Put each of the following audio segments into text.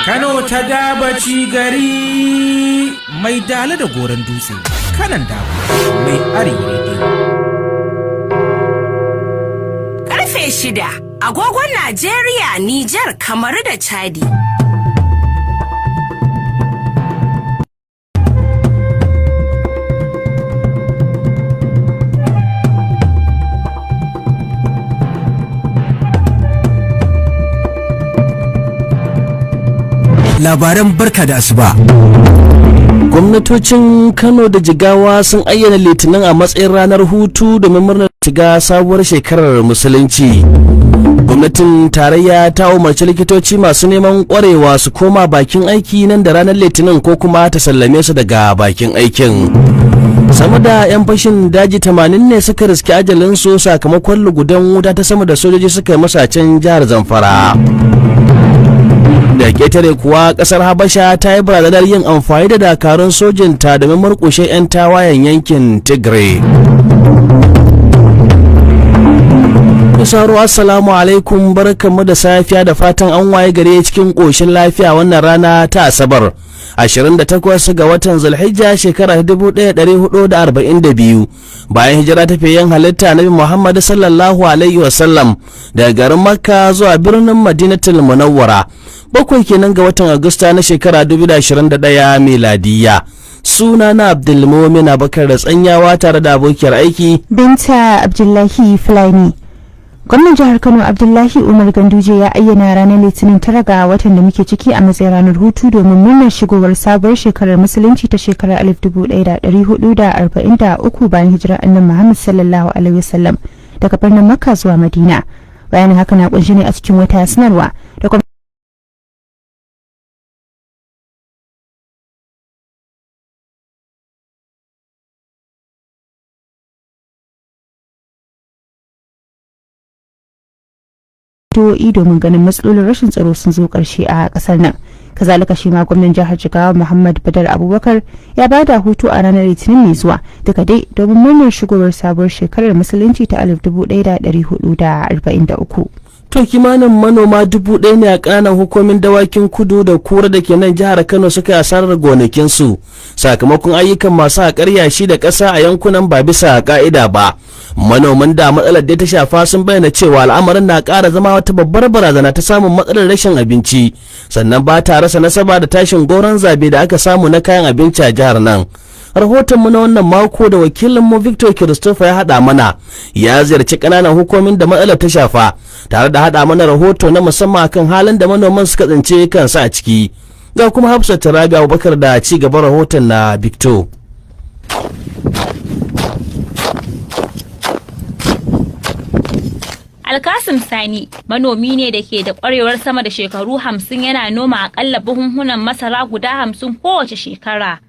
Kano ta dabaci gari mai dala da goron dutse, kanan dabo mai arewa rediyo. Karfe 6 agogon Najeriya, Nijar, Kamaru da Chadi. Labaran barka da asuba. Gwamnatocin Kano da Jigawa sun ayyana Litinin a matsayin ranar hutu domin murnar shiga sabuwar shekarar musulunci. Gwamnatin tarayya ta umarci likitoci masu neman kwarewa su koma bakin aiki nan da ranar Litinin ko kuma ta sallame su daga bakin aikin. Sama da 'yan fashin daji 80 ne suka riski ajalinsu sakamakon lugudan wuta ta sama da sojoji suka yi masa can jihar Zamfara. Da ketare kuwa kasar Habasha ta yi barazanar yin amfani da dakarun sojinta domin murkushe 'yan tawayen yankin Tigray. Kusaro assalamu alaikum, barkanmu da safiya da fatan an waye gare cikin koshin lafiya wannan rana ta Asabar 28 ga watan Zulhijja shekara 1442 bayan hijira tafiyan halitta Nabi Muhammad sallallahu alaihi wasallam daga garin Makka zuwa birnin Madinatul Munawwara. Bakwai kenan ga watan Agusta na shekara 2021 miladiya. Suna na Abdulmumin Abubakar da Tsanyawa tare da abokiyar aiki Binta Abdullahi Fulani. Gwamnan jihar Kano Abdullahi Umar Ganduje ya ayyana ranar Litinin 9 ga watan da muke ciki a matsayin ranar hutu domin murnar shigowar sabuwar shekarar musulunci ta shekarar 1443 bayan hijirar annabi Muhammad sallallahu alaihi wasallam daga birnin Makka zuwa Madina. Bayanin haka na kunshi ne a cikin wata sanarwa da domin ganin matsalolin rashin tsaro sun zo karshe a kasar nan. Kazalika shi ma gwamnan jihar Jigawa Muhammad Badar Abubakar ya bada hutu a ranar Litinin mai zuwa duka dai domin murnar shigowar sabuwar shekarar musulunci ta 1443. To kimanin manoma 1000 ne a ƙananan hukumin dawakin kudu da kura da ke nan jihar Kano suka yi asarar gonakinsu sakamakon ayyukan masu haƙar yashi da ƙasa a yankunan ba bisa ƙa'ida ba. Manoman da matsalar da ta shafa sun bayyana cewa al'amarin na ƙara zama wata babbar barazana ta samun matsalar rashin abinci, sannan ba ta rasa nasaba da tashin goron zabe da aka samu na kayan abinci a jihar nan. Rahotonmu na wannan mako da wakilinmu Victor Christopher ya haɗa mana ya ziyarci ƙananan hukumin da matsalar ta shafa tare da haɗa mana rahoto na musamman akan halin da manoman suka tsince kansu a ciki. Ga kuma Hafsat Rabi Abubakar da ci gaban rahoton na Victor. Alkasim Sani manomi ne da ke da kwarewar sama da shekaru 50, yana noma akalla buhunhunan masara guda 50 kowace shekara.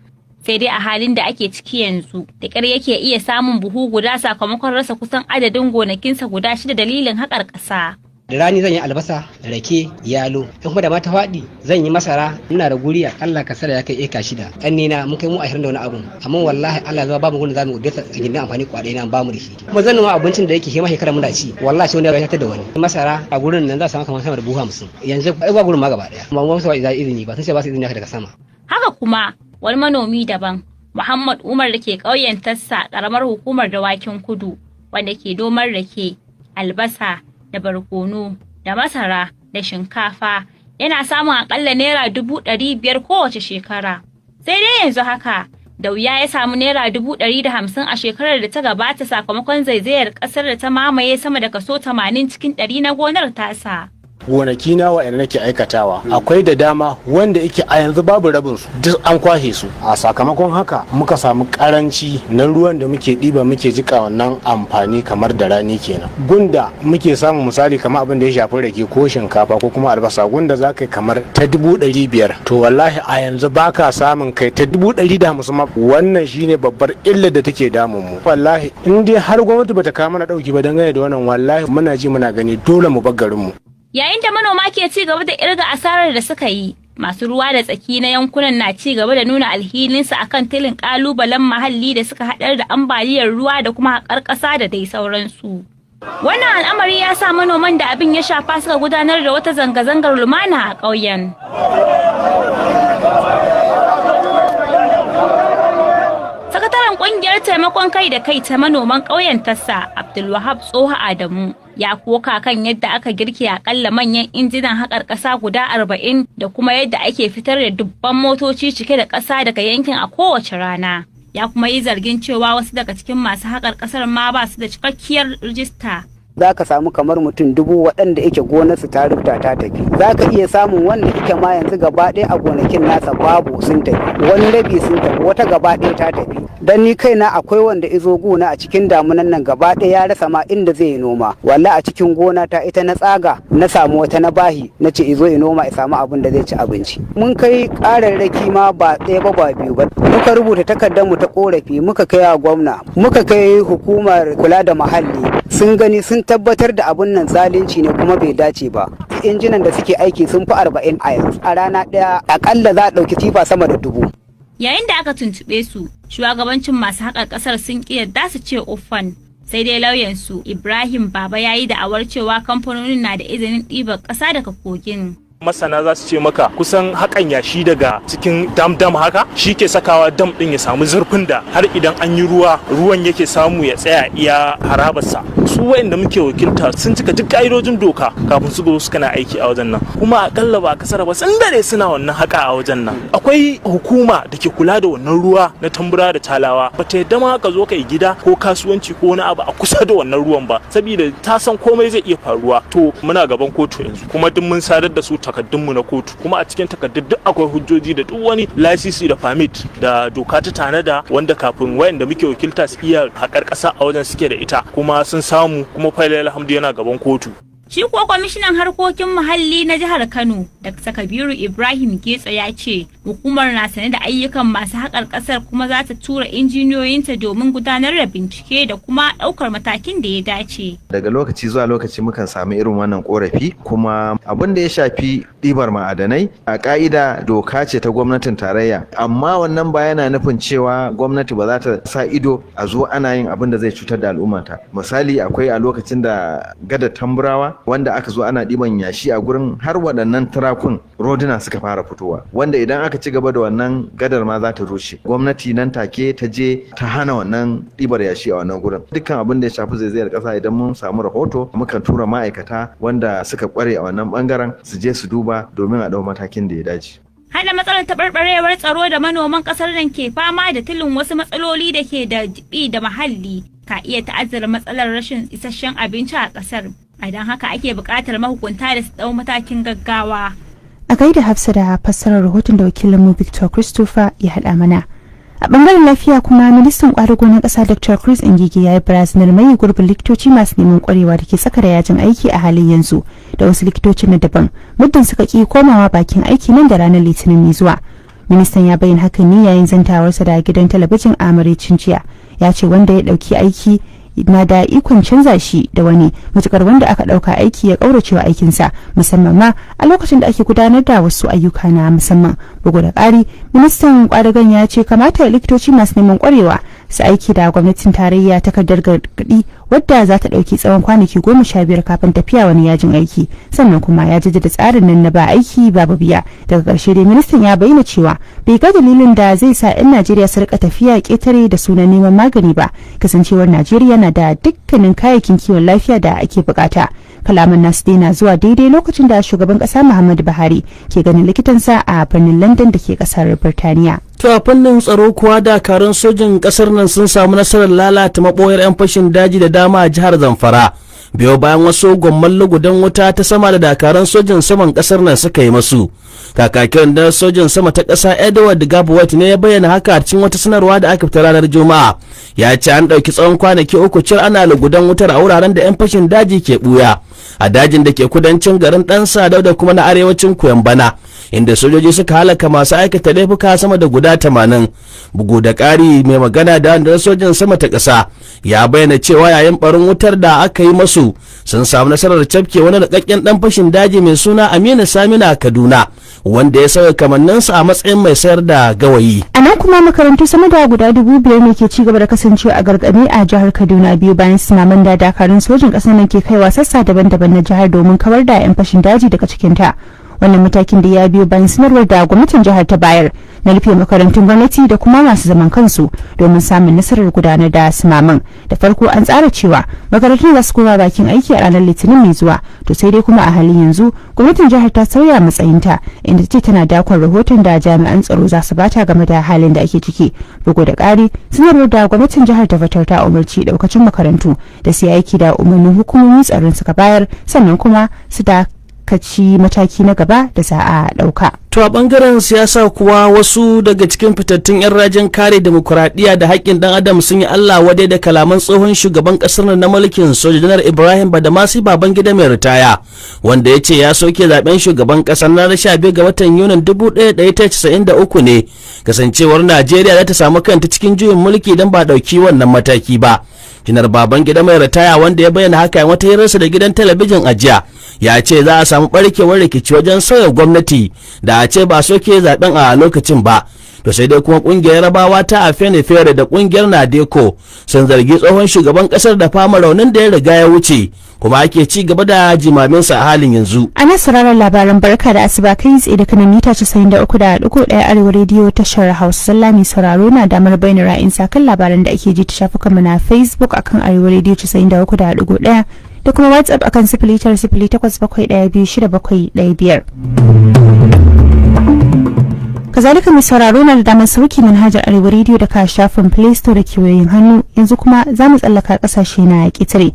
Sai dai a halin da ake ciki yanzu da ƙyar yake iya samun buhu guda sakamakon rasa kusan adadin gonakinsa guda 6 dalilin haƙar ƙasa. Da rani zan yi albasa, rake, yalo, in kuma da mata faɗi zan yi masara. Ina da guri akalla kasar ya kai eka 6. Ƙannena mun kai mu 20 da wani abun, amma wallahi Allah zuwa babu gurin zamu dasa gindin amfani kwaɗai na bamu da shi. Kuma zan noma abincin da yake hema shekara muna ci, wallahi sai wanda ya ta da wani. Masara a gurin nan za su samu kamar sama da buhu 50. Yanzu ba gurin ma gaba daya. Amma mu ba izini ba, sun ce ba su izini daga sama. Haka kuma wani manomi daban, Muhammad Umar da ke ƙauyen Tassa ƙaramar hukumar Dawakin Kudu, wanda ke noman rake, albasa da barkono da masara da shinkafa, yana samun akalla naira 500 kowace shekara. Sai dai yanzu haka da wuya ya samu naira 150 a shekarar da ta gabata sakamakon zaizayar kasar da ta mamaye sama da kaso 80 cikin 100 na gonar tasa. gonaki na wa'anda nake aikatawa akwai da dama wanda yake a yanzu babu rabin su duk an kwashe su. A sakamakon haka muka samu karanci na ruwan da muke ɗiba muke jika wannan amfani kamar da rani kenan. Gunda muke samun misali kamar abin da ya shafi rake ko shinkafa ko kuma albasa, gunda za ka kamar ta 500,000 to wallahi a yanzu baka samun kai ta 150 ma. Wannan shine babbar illar da take damun mu. Wallahi in dai har gwamnati bata kawo mana dauki ba dangane da wannan, wallahi muna ji muna gani dole mu bar garin mu. Yayin da manoma ke ci gaba da irga asarar da suka yi, masu ruwa da tsaki na yankunan na ci gaba da nuna alhininsu akan tilin kalubalen muhalli da suka haɗar da ambaliyar ruwa da kuma haƙar ƙasa da dai sauransu. Wannan al'amari ya sa manoman da abin ya shafa suka gudanar da wata zanga-zangar lumana a ƙauyen. Sakataren ƙungiyar taimakon kai da kai ta manoman ƙauyen Tassa, Abdulwahab Tsoha Adamu, ya koka kan yadda aka girke akalla manyan injinan haƙar ƙasa guda 40 da kuma yadda ake fitar da dubban motoci cike da ƙasa daga yankin a kowace rana. Ya kuma yi zargin cewa wasu daga cikin masu haƙar ƙasar ma ba su da cikakkiyar rijista. Za ka samu kamar mutum 1000 waɗanda yake gonarsu ta rubuta ta tafi. Za ka iya samun wanda yake ma yanzu gaba ɗaya a gonakin nasa babu sun tafi, wani rabi sun tafi, wata gaba ɗaya ta tafi. Dan ni kaina akwai wanda izo gona a cikin damunan nan gaba ɗaya ya rasa ma inda zai yi noma. Wallahi a cikin gona ta ita na tsaga na samu wata na bahi na ce izo ya noma ya samu abin da zai ci abinci. Mun kai ƙararraki ma ba ɗaya ba biyu ba. Muka rubuta takardar mu ta ƙorafi, muka kai wa gwamna, muka kai hukumar kula da muhalli. Sun gani sun tabbatar da abun nan zalunci ne kuma bai dace ba. Injinan da suke aiki sun fi 40 a yanzu. A rana ɗaya akalla za a ɗauki tifa sama da 1000. Yayin da aka tuntuɓe su, shugabancin masu haƙar ƙasar sun ƙi yarda su ce uffan. Sai dai lauyansu Ibrahim Baba ya yi da'awar cewa kamfanonin na da izinin ɗibar ƙasa daga kogin. Masana za su ce maka kusan hakan yashi daga cikin dam haka shi ke sakawa dam din ya samu zurfin da har idan an yi ruwan yake samu ya tsaya iya harabarsa. Su wayanda muke wakilta sun cika duk ka'idojin doka kafin su suka na aiki a wajen nan, kuma akalla ba kasar ba sun dare suna wannan haka a wajen nan. Akwai hukuma da ke kula da wannan ruwa na Tambura da Talawa, bata yadda ma ka zo kai gida ko kasuwanci ko wani abu a kusa da wannan ruwan ba, saboda ta san komai zai iya faruwa. To muna gaban kotu yanzu kuma duk mun sadar da su takaddunmu na kotu, kuma a cikin takaddun duk akwai hujjoji da duk wani lasisi da permit da doka ta tanada wanda kafin wayanda muke wakilta su iya haƙar ƙasa a wajen suke da ita, kuma sun samu, kuma failal alhamdu yana gaban kotu. Shi kuwa kwamishinan harkokin muhalli na jihar Kano, Dr. Kabiru Ibrahim Getsa ya ce hukumar na sane da ayyukan masu haƙar ƙasar kuma za ta tura injiniyoyinta domin gudanar da bincike da kuma ɗaukar matakin da ya dace. Daga lokaci zuwa lokaci mukan samu irin wannan ƙorafi, kuma abin da ya shafi ɗibar ma'adanai a ƙa'ida doka ce ta gwamnatin tarayya, amma wannan ba yana nufin cewa gwamnati ba za ta sa ido a zo ana yin abin da zai cutar da al'ummata. Misali akwai a lokacin da gada Tamburawa wanda aka zo ana ɗiban yashi a gurin har waɗannan turakun roduna suka fara fitowa, wanda idan aka ci gaba da wannan gadar ma za ta rushe. Gwamnati nan take ta je ta hana wannan ɗibar yashi a wannan gurin. Dukkan abin da ya shafi zaizayar ƙasa idan mun samu rahoto mukan tura ma'aikata wanda suka ƙware a wannan ɓangaren su je su duba domin a ɗau matakin da ya dace. Hada matsalar taɓarɓarewar tsaro da manoman ƙasar nan ke fama da tilin wasu matsaloli da ke da jibi da muhalli ka iya ta'azzara matsalar rashin isasshen abinci a ƙasar. A don haka ake buƙatar mahukunta da su ɗau matakin gaggawa. A gaida Hafsa da fassarar rahoton da wakilinmu Victor Christopher ya haɗa mana. A ɓangaren lafiya kuma ministan ƙwadago na ƙasa Dr. Chris Ngige ya yi barazanar mai gurbin likitoci masu neman ƙwarewa da ke tsaka da yajin aiki a halin yanzu da wasu likitoci na daban muddin suka ƙi komawa bakin aiki nan da ranar Litinin mai zuwa. Ministan ya bayyana hakan ne yayin zantawarsa da gidan talabijin a Maraicin jiya. Ya ce wanda ya ɗauki aiki na da ikon canza shi da wani matukar wanda aka dauka aiki ya kauracewa aikinsa, musamman ma a lokacin da ake gudanar da wasu ayyuka na musamman. Bugu da ƙari, ministan kwadagon ya ce kamata likitoci masu neman kwarewa su aiki da gwamnatin tarayya takardar gargaɗi wadda za ta ɗauki tsawon kwanaki 15 kafin tafiya wani yajin aiki. Sannan kuma ya jaddada tsarin nan na ba aiki babu biya. Daga ƙarshe dai ministan ya bayyana cewa bai ga dalilin da zai sa 'yan Najeriya su rika tafiya ƙetare da sunan neman magani ba, kasancewar Najeriya na da dukkanin kayayyakin kiwon lafiya da ake bukata. Kalaman nasu dai na zuwa daidai lokacin da shugaban ƙasa Muhammadu Buhari ke ganin likitansa a birnin London da ke ƙasar Birtaniya. Ta fannin tsaro kuwa dakarun sojin kasar nan sun samu nasarar lalata maboyar 'yan fashin daji da dama a jihar Zamfara. Biyo bayan wasu gwamman lugudan wuta ta sama da dakarun sojin saman kasar nan suka yi masu. Kakakin da sojin sama ta ƙasa Edward Gabuwat ne ya bayyana haka a cikin wata sanarwa da aka fita ranar Juma'a. Ya ce an ɗauki tsawon kwanaki 3 cir ana lugudan wutar a wuraren da 'yan fashin daji ke ɓuya. A dajin da ke kudancin garin Ɗan Sadau da kuma na arewacin Kuyambana, inda sojoji suka halaka masu aikata laifuka sama da guda 80. Bugu da ƙari, mai magana da wanda sojin sama ta ƙasa ya bayyana cewa yayin barin wutar da aka yi masu sun samu nasarar cafke wani rikakken ɗan fashin daji mai suna Aminu Samina Kaduna, wanda ya sauya kamanninsa a matsayin mai sayar da gawayi. A nan kuma makarantu sama da guda 5,000 ne ke ci gaba da kasancewa a gargame a jihar Kaduna biyu bayan sumaman da dakarun sojin ƙasar nan ke kaiwa sassa daban-daban na jihar domin kawar da 'yan fashin daji daga cikinta. Wannan matakin da ya biyo bayan sanarwar da gwamnatin jihar ta bayar na rufe makarantun gwamnati da kuma masu zaman kansu domin samun nasarar gudanar da sumaman. Da farko an tsara cewa makarantun za su koma bakin aiki a ranar Litinin mai zuwa, to sai dai kuma a halin yanzu gwamnatin jihar ta sauya matsayinta inda ta ce tana dakon rahoton da jami'an tsaro za su bata game da halin da ake ciki. Bugu da ƙari, sanarwar da gwamnatin jihar ta fitar ta umarci daukacin makarantu da su yi aiki da umarnin hukumomin tsaron suka bayar, sannan kuma su da ci mataki na gaba da za a dauka. To a bangaren siyasa kuwa wasu daga cikin fitattun 'yan rajin kare demokuraɗiyya da haƙƙin ɗan adam sun yi Allah wadai da kalaman tsohon shugaban ƙasar na mulkin soja janar Ibrahim Badamasi Babangida mai ritaya, wanda ya ce ya soke zaben shugaban ƙasar na 12 ga watan Yunin 1993 ne, kasancewar Najeriya za ta samu kanta cikin juyin mulki don ba ɗauki wannan mataki ba. Janar Babangida mai ritaya, wanda ya bayyana haka wata hirarsa da gidan talabijin a jiya, ya ce za a samu barkewar rikici wajen sauya gwamnati da a ce ba soke zaben a lokacin ba. To sai dai kuma kungiyar Rabawa ta Afenifere da kungiyar Nadeko sun zargi tsohon shugaban kasar da fama raunin da ya riga ya wuce, kuma ake ci gaba da jimaminsa a halin yanzu. Ana sauraron labaran barka da asuba kai tsaye da kanan mita 93.1 Arewa rediyo tashar Hausa. Sallami sauraro na damar bayyana ra'ayinsa kan labaran da ake ji ta shafukanmu na Facebook akan Arewa rediyo 93.1 da kuma WhatsApp akan 00807126715. Kazalika mai sauraro na da damar sauki manhajar Arewa rediyo da ka shafin Play Store da kewayen hannu. Yanzu kuma za mu tsallaka kasashe na ƙetare.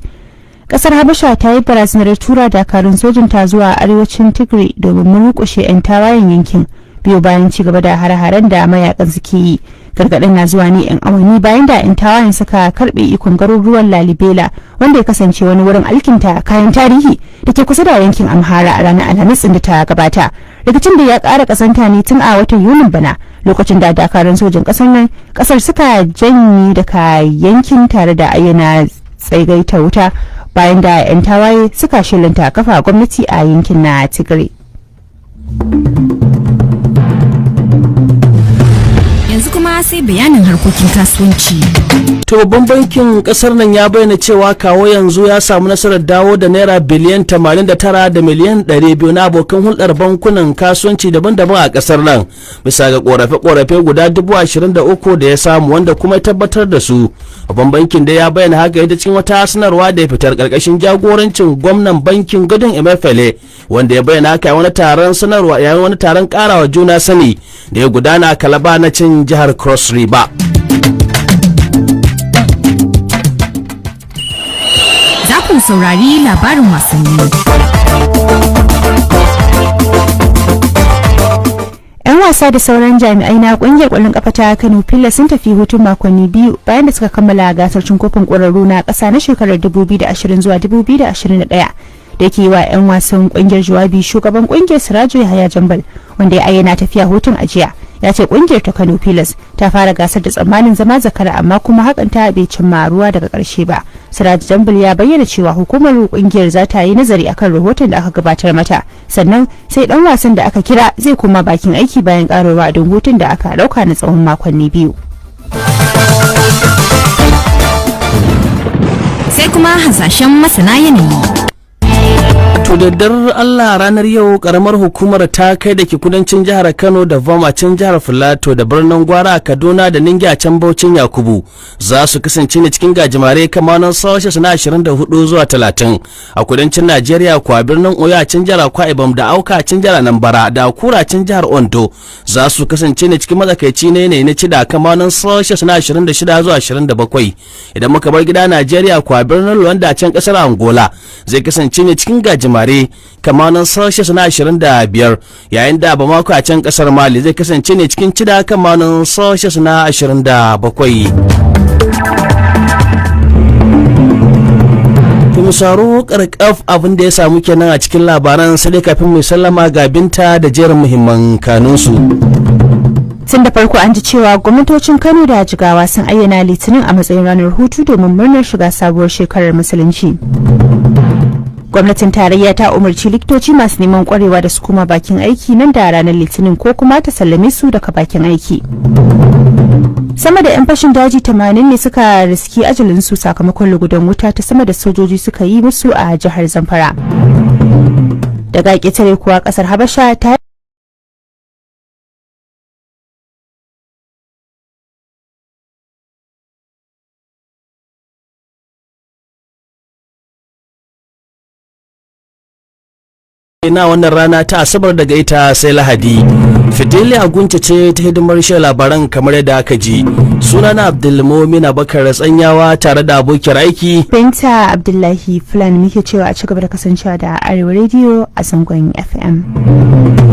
Kasar Habasha ta yi barazanar tura dakarun sojin ta zuwa arewacin Tigray domin murƙushe 'yan tawayen yankin biyo bayan ci gaba da hare-haren da mayakan suke yi. Gargaɗin na zuwa ne 'yan awanni bayan da 'yan tawayen suka karɓe ikon garuruwan Lalibela, wanda ya kasance wani wurin alkinta kayan tarihi da ke kusa da yankin Amhara a ranar Alhamis da ta gabata. Rikicin da ya ƙara kasanta ne tun a watan Yunin bana, lokacin da dakarun sojin ƙasar suka janye daga yankin tare da ayyana tsaigaita wuta bayan da 'yan tawaye suka shirinta kafa gwamnati a yankin na Tigray. Yanzu kuma sai bayanin harkokin kasuwanci. To babban bankin kasar nan ya bayyana cewa kawo yanzu ya samu nasarar dawo da naira biliyan 89 da miliyan 200 na abokan hulɗar bankunan kasuwanci daban-daban a kasar nan, bisa ga korafe-korafe guda 23,000 da ya samu, wanda kuma ya tabbatar da su. Babban bankin da ya bayyana haka ita cikin wata sanarwa da ya fitar karkashin jagorancin gwamnan bankin Godwin Emefiele, wanda ya bayyana haka yayin wani taron karawa juna sani da ya gudana a Kalaba na cin jihar Cross River. Za ku saurari labarin wasanni. 'Yan wasa da sauran jami'ai na kungiyar kwallon kafa ta Kano Pilas sun tafi hutun makonni biyu bayan da suka kammala gasar cin kofin ƙwararru na ƙasa na shekarar 2020 zuwa 2021. da yake yi wa 'yan wasan kungiyar jawabi, shugaban kungiyar Sirajo Yahaya Jambal, wanda ya ayyana tafiya hutun ajiya, ya ce kungiyar ta Kano Pilas ta fara gasar da tsammanin zama zakara, amma kuma hakan ta bai cimma ruwa daga karshe ba. Sirajo Jambal ya bayyana cewa hukumar kungiyar za ta yi nazari akan rahoton da aka gabatar mata, sannan sai dan wasan da aka kira zai koma bakin aiki bayan karowa don hutun da aka dauka na tsawon makonni biyu. Sai kuma hasashen masana yanayi. To da daddar Allah ranar yau karamar hukumar ta kai da ke kudancin jihar Kano da Vamacin jihar Filato da birnin Gwara, Kaduna da Ningi a can Bauchin Yakubu za su kasance ne cikin gajimare kamanin Celsius na 24 zuwa 30. A kudancin Najeriya kuwa birnin Oyo a can jihar Akwa Ibom da Auka a can jihar Anambra da Akura a can jihar Ondo za su kasance ne cikin matsakaici ne na cida kamanin Celsius na 26 zuwa 27. Idan muka bar gida Najeriya kuwa birnin Luanda a can kasar Angola zai kasance ne cikin gajimare kamanin Celsius na 25, yayin da Bamako a can kasar Mali zai kasance ne cikin cida kamanin Celsius na 27. Misaro karkaf abin da ya samu kenan a cikin labaran, sai kafin mu sallama ga Binta da jerin muhimman kanunsu. Tun da farko an ji cewa gwamnatocin Kano da Jigawa sun ayyana Litinin a matsayin ranar hutu domin murnar shiga sabuwar shekarar musulunci. gwamnatin tarayya ta umarci likitoci masu neman kwarewa da su koma bakin aiki nan da ranar litinin ko kuma ta sallame su daga bakin aiki. Sama da 'yan fashin daji 80 ne suka riski ajalinsu sakamakon lugudan wuta ta sama da sojoji suka yi musu a jihar Zamfara. Daga ƙetare kuwa ƙasar Habasha ta na wannan rana ta asabar daga ita sai Lahadi. Fideli Agunce ce ta hidimar shan labaran kamar yadda aka ji. Sunana Abdulmumin Abakar Tsanyawa tare da abokiyar aiki Binta Abdullahi Fulani muke cewa a ci gaba da kasancewa da Arewa Radio a zangon FM.